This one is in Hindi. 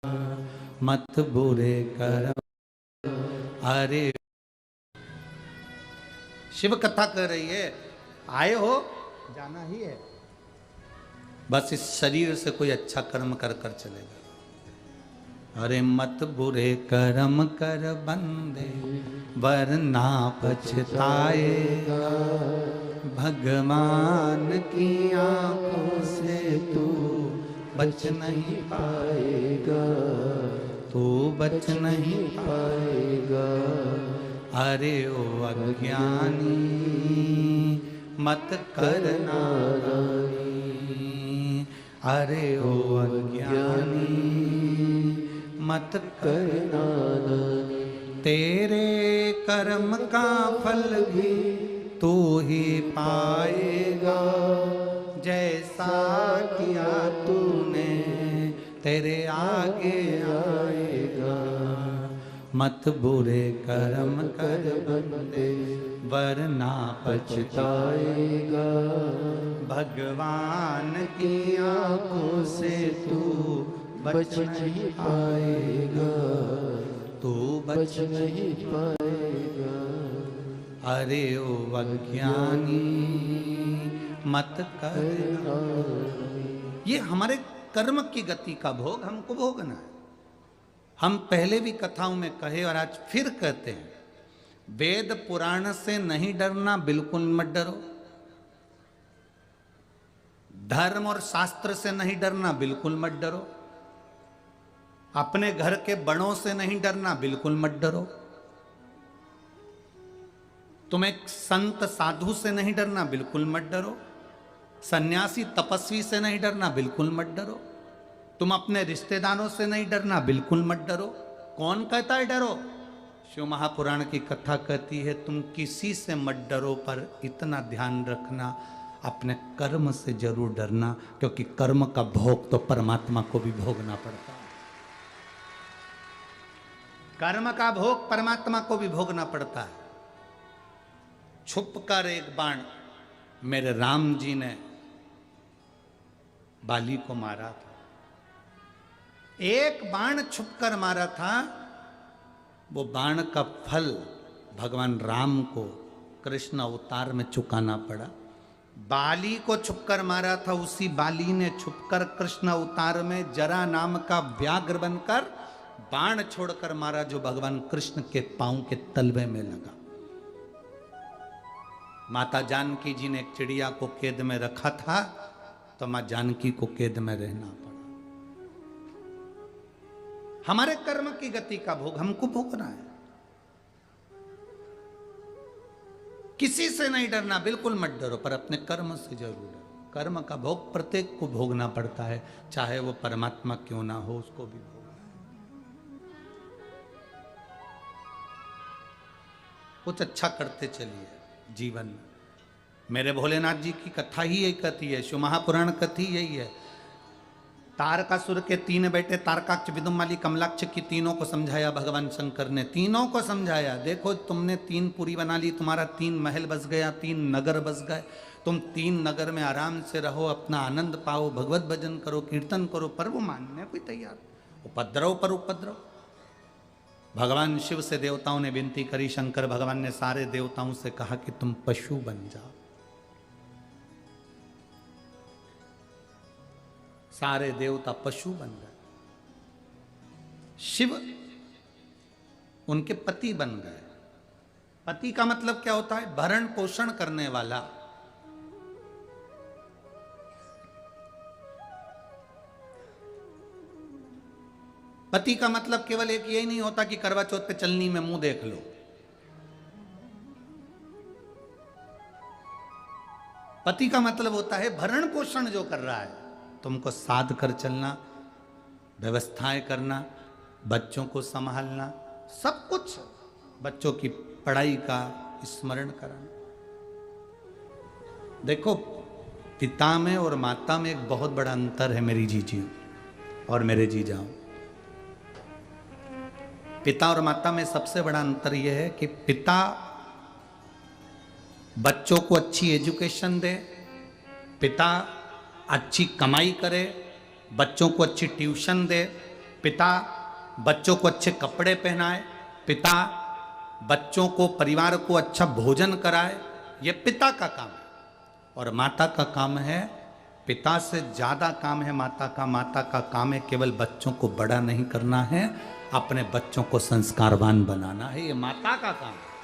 मत बुरे कर्म। अरे शिव कथा कर रही है, आए हो जाना ही है, बस इस शरीर से कोई अच्छा कर्म कर कर चलेगा। अरे मत बुरे कर्म कर बंदे, वरना पछताएगा। भगवान की आंखों से तू बच नहीं पाएगा, तू बच नहीं पाएगा। अरे ओ अज्ञानी मत करना नादानी, अरे ओ अज्ञानी मत करना नादानी। तेरे कर्म का फल भी तू ही पाएगा, जैसा किया तूने तेरे आगे आएगा। मत बुरे कर्म कर बंदे, वरना पछताएगा। भगवान की आंखों से तू बच नहीं पाएगा, तू बच नहीं पाएगा। अरे ओ अज्ञानी मत करना। ये हमारे कर्म की गति का भोग हमको भोगना है। हम पहले भी कथाओं में कहे और आज फिर कहते हैं, वेद पुराण से नहीं डरना, बिल्कुल मत डरो। धर्म और शास्त्र से नहीं डरना, बिल्कुल मत डरो। अपने घर के बड़ों से नहीं डरना, बिल्कुल मत डरो। तुम एक संत साधु से नहीं डरना, बिल्कुल मत डरो। सन्यासी तपस्वी से नहीं डरना, बिल्कुल मत डरो। तुम अपने रिश्तेदारों से नहीं डरना, बिल्कुल मत डरो। कौन कहता है डरो? शिव महापुराण की कथा कहती है तुम किसी से मत डरो, पर इतना ध्यान रखना अपने कर्म से जरूर डरना, क्योंकि कर्म का भोग तो परमात्मा को भी भोगना पड़ता है। कर्म का भोग परमात्मा को भी भोगना पड़ता है। छुप कर एक बाण मेरे राम जी ने बाली को मारा था। एक बाण छुपकर मारा था, वो बाण का फल भगवान राम को कृष्ण अवतार में चुकाना पड़ा। बाली को छुपकर मारा था, उसी बाली ने छुपकर कृष्ण अवतार में जरा नाम का व्याघ्र बनकर बाण छोड़कर मारा, जो भगवान कृष्ण के पांव के तलवे में लगा। माता जानकी जी ने एक चिड़िया को कैद में रखा था, तो मां जानकी को कैद में रहना पड़ा। हमारे कर्म की गति का भोग हमको भोगना है। किसी से नहीं डरना, बिल्कुल मत डरो, पर अपने कर्म से जरूर डरो। कर्म का भोग प्रत्येक को भोगना पड़ता है, चाहे वो परमात्मा क्यों ना हो, उसको भी भोगना है। कुछ अच्छा करते चलिए जीवन में। मेरे भोलेनाथ जी की कथा ही यही कहती है, शिव महापुराण कथी यही है। तारकासुर के 3 बेटे तारकाक्ष, विदुमाली, कमलाक्ष की तीनों को समझाया भगवान शंकर ने। तीनों को समझाया, देखो तुमने 3 पुरी बना ली, तुम्हारा 3 महल बस गया, 3 नगर बस गए। तुम 3 नगर में आराम से रहो, अपना आनंद पाओ, भगवत भजन करो, कीर्तन करो, पर वो मानने कोई तैयार। उपद्रव पर उपद्रव। भगवान शिव से देवताओं ने विनती करी, शंकर भगवान ने सारे देवताओं से कहा कि तुम पशु बन जाओ। सारे देवता पशु बन गए। शिव उनके पति बन गए। पति का मतलब क्या होता है? भरण पोषण करने वाला। पति का मतलब केवल एक यही नहीं होता कि करवा चौथ पे चलनी में मुंह देख लो। पति का मतलब होता है भरण पोषण जो कर रहा है, तुमको साध कर चलना, व्यवस्थाएं करना, बच्चों को संभालना, सब कुछ, बच्चों की पढ़ाई का स्मरण कराना। देखो, पिता में और माता में एक बहुत बड़ा अंतर है मेरी जीजी और मेरे जीजाओं। पिता और माता में सबसे बड़ा अंतर यह है कि पिता बच्चों को अच्छी एजुकेशन दे, पिता अच्छी कमाई करे, बच्चों को अच्छी ट्यूशन दे, पिता बच्चों को अच्छे कपड़े पहनाए, पिता बच्चों को, परिवार को अच्छा भोजन कराए, यह पिता का काम है। और माता का काम है, पिता से ज़्यादा काम है माता का। माता का काम है केवल बच्चों को बड़ा नहीं करना है, अपने बच्चों को संस्कारवान बनाना है, ये माता का काम है।